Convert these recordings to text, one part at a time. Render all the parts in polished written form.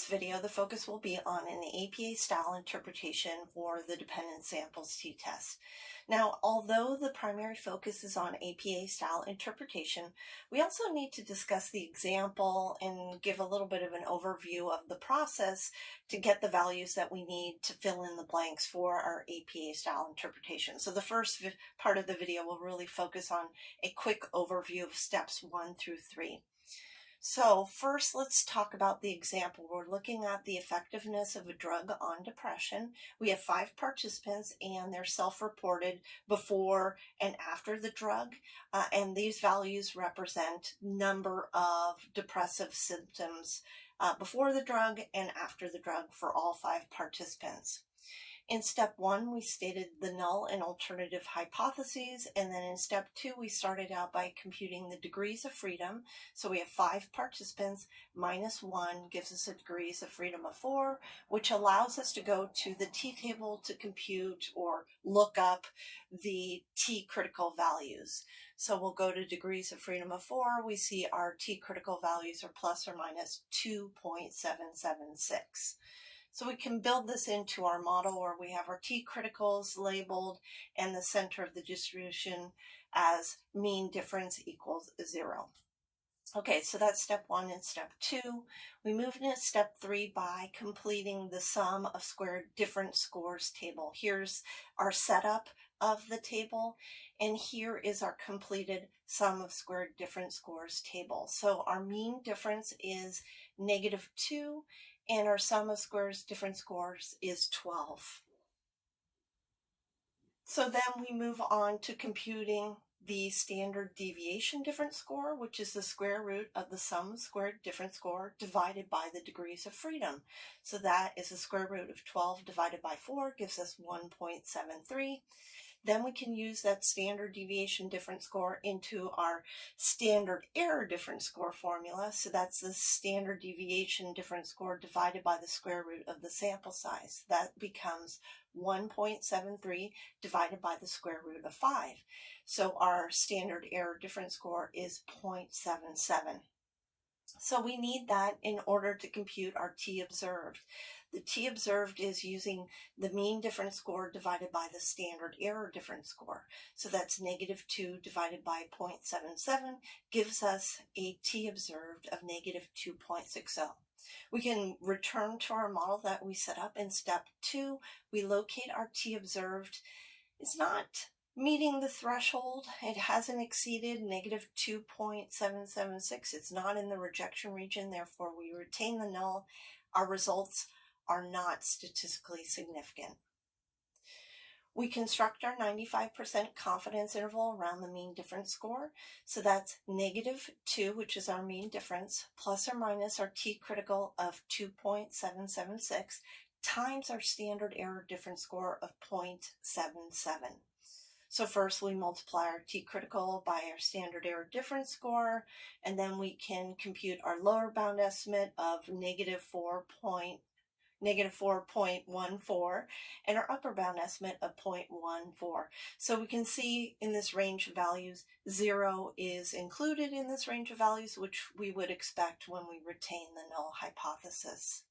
this video, the focus will be on an APA style interpretation for the dependent samples t-test. Now, although the primary focus is on APA style interpretation, we also need to discuss the example and give a little bit of an overview of the process to get the values that we need to fill in the blanks for our APA style interpretation. So the first part of the video will really focus on a quick overview of steps 1 through 3. So first, let's talk about the example. We're looking at the effectiveness of a drug on depression. We have 5 participants and they're self-reported before and after the drug. And these values represent number of depressive symptoms before the drug and after the drug for all 5 participants. In step 1, we stated the null and alternative hypotheses, and then in step 2, we started out by computing the degrees of freedom. So we have 5 participants, minus 1 gives us a degrees of freedom of 4, which allows us to go to the t-table to compute or look up the t-critical values. So we'll go to degrees of freedom of 4, we see our t-critical values are plus or minus 2.776. So we can build this into our model where we have our t-criticals labeled and the center of the distribution as mean difference equals 0. Okay, so that's step 1 and step 2. We move into step 3 by completing the sum of squared difference scores table. Here's our setup of the table, and here is our completed sum of squared difference scores table. So our mean difference is -2, and our sum of squares difference scores is 12. So then we move on to computing the standard deviation difference score, which is the square root of the sum squared difference score divided by the degrees of freedom. So that is the square root of 12 divided by 4 gives us 1.73. Then we can use that standard deviation difference score into our standard error difference score formula. So that's the standard deviation difference score divided by the square root of the sample size. That becomes 1.73 divided by the square root of 5. So our standard error difference score is 0.77. So we need that in order to compute our t observed. The t observed is using the mean difference score divided by the standard error difference score. So that's -2 divided by 0.77 gives us a t observed of -2.60. We can return to our model that we set up in step 2. We locate our t observed. It's not meeting the threshold. It hasn't exceeded -2.776. It's not in the rejection region, therefore we retain the null. Our results are not statistically significant. We construct our 95% confidence interval around the mean difference score. So that's -2, which is our mean difference, plus or minus our t-critical of 2.776 times our standard error difference score of 0.77. So first we multiply our t-critical by our standard error difference score, and then we can compute our lower bound estimate of -4.14 and our upper bound estimate of 0.14. So we can see in this range of values, 0 is included in this range of values, which we would expect when we retain the null hypothesis.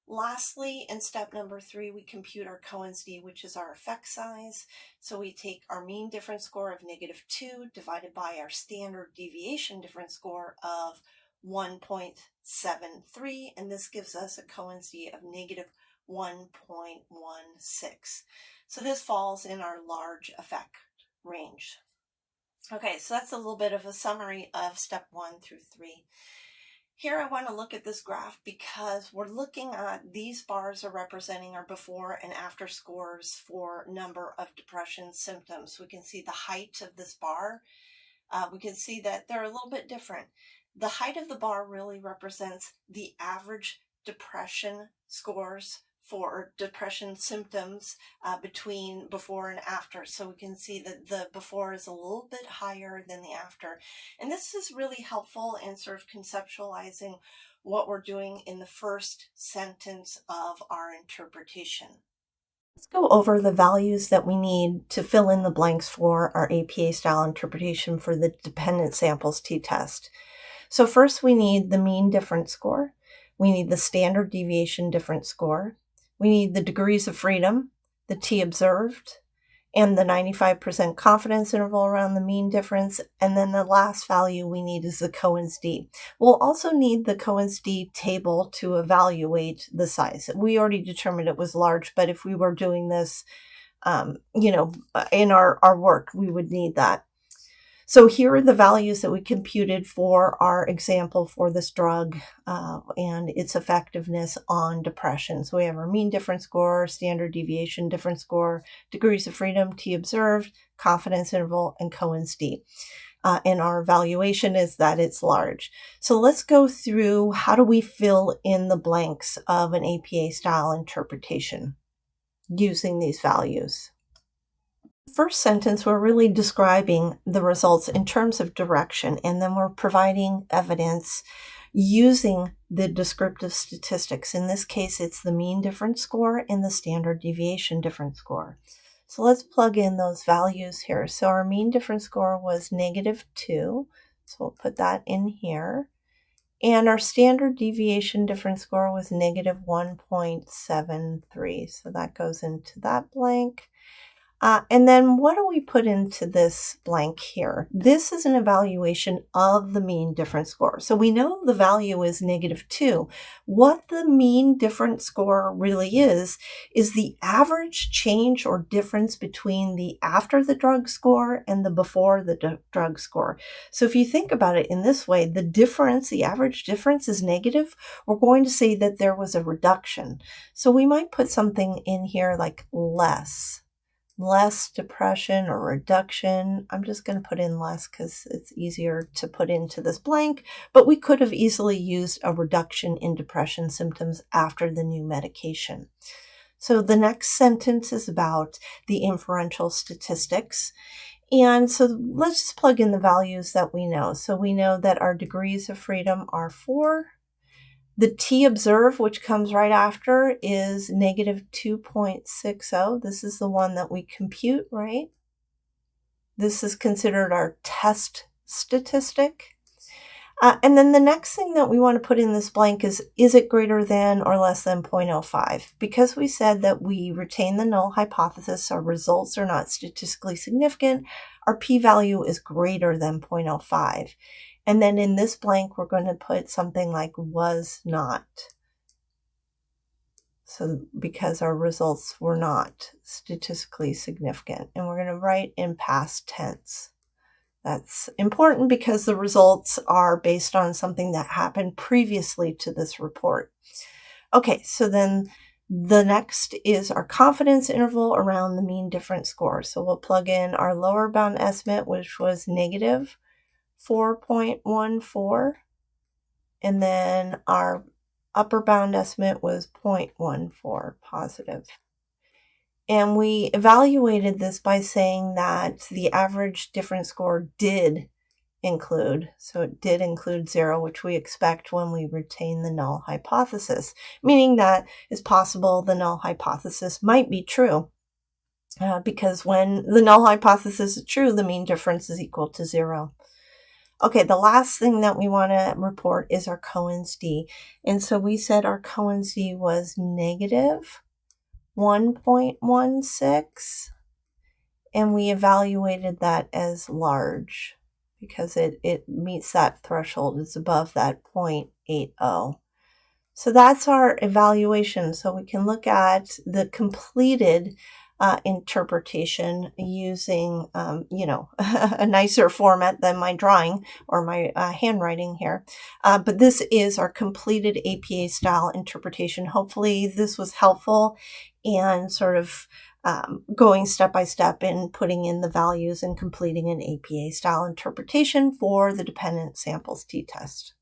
Lastly, in step number 3, we compute our Cohen's d, which is our effect size. So we take our mean difference score of -2 divided by our standard deviation difference score of 1.73, and this gives us a Cohen's d of -1.16. So this falls in our large effect range. Okay, so that's a little bit of a summary of step 1 through 3. Here I want to look at this graph because we're looking at these bars are representing our before and after scores for number of depression symptoms. We can see the height of this bar. We can see that they're a little bit different. The height of the bar really represents the average depression scores for depression symptoms between before and after. So we can see that the before is a little bit higher than the after. And this is really helpful in sort of conceptualizing what we're doing in the first sentence of our interpretation. Let's go over the values that we need to fill in the blanks for our APA style interpretation for the dependent samples t-test. So first we need the mean difference score. We need the standard deviation difference score. We need the degrees of freedom, the t observed, and the 95% confidence interval around the mean difference. And then the last value we need is the Cohen's d. We'll also need the Cohen's d table to evaluate the size. We already determined it was large, but if we were doing this, in our work, we would need that. So here are the values that we computed for our example for this drug and its effectiveness on depression. So we have our mean difference score, standard deviation difference score, degrees of freedom, t observed, confidence interval, and Cohen's d. And our evaluation is that it's large. So let's go through how do we fill in the blanks of an APA style interpretation using these values. First sentence, we're really describing the results in terms of direction, and then we're providing evidence using the descriptive statistics. In this case, it's the mean difference score and the standard deviation difference score. So let's plug in those values here. So our mean difference score was -2, so we'll put that in here. And our standard deviation difference score was -1.73, so that goes into that blank. And then what do we put into this blank here? This is an evaluation of the mean difference score. So we know the value is -2. What the mean difference score really is the average change or difference between the after the drug score and the before the drug score. So if you think about it in this way, the average difference is negative. We're going to say that there was a reduction. So we might put something in here like less depression or reduction. I'm just going to put in less because it's easier to put into this blank, but we could have easily used a reduction in depression symptoms after the new medication. So the next sentence is about the inferential statistics. And so let's just plug in the values that we know. So we know that our degrees of freedom are 4. The t observed, which comes right after, is -2.60. This is the one that we compute, right? This is considered our test statistic. And then the next thing that we want to put in this blank is it greater than or less than 0.05? Because we said that we retain the null hypothesis, our results are not statistically significant, our p-value is greater than 0.05. And then in this blank, we're going to put something like was not. So because our results were not statistically significant. And we're going to write in past tense. That's important because the results are based on something that happened previously to this report. Okay, so then the next is our confidence interval around the mean difference score. So we'll plug in our lower bound estimate, which was -4.14, and then our upper bound estimate was 0.14 positive. And we evaluated this by saying that the average difference score did include, so it did include 0, which we expect when we retain the null hypothesis, meaning that it's possible the null hypothesis might be true. Because when the null hypothesis is true, the mean difference is equal to 0. Okay, the last thing that we want to report is our Cohen's d. And so we said our Cohen's d was -1.16, and we evaluated that as large because it meets that threshold. It's above that 0.80. So that's our evaluation. So we can look at the completed interpretation using, a nicer format than my drawing or my handwriting here. But this is our completed APA style interpretation. Hopefully this was helpful and sort of going step by step in putting in the values and completing an APA style interpretation for the dependent samples t-test.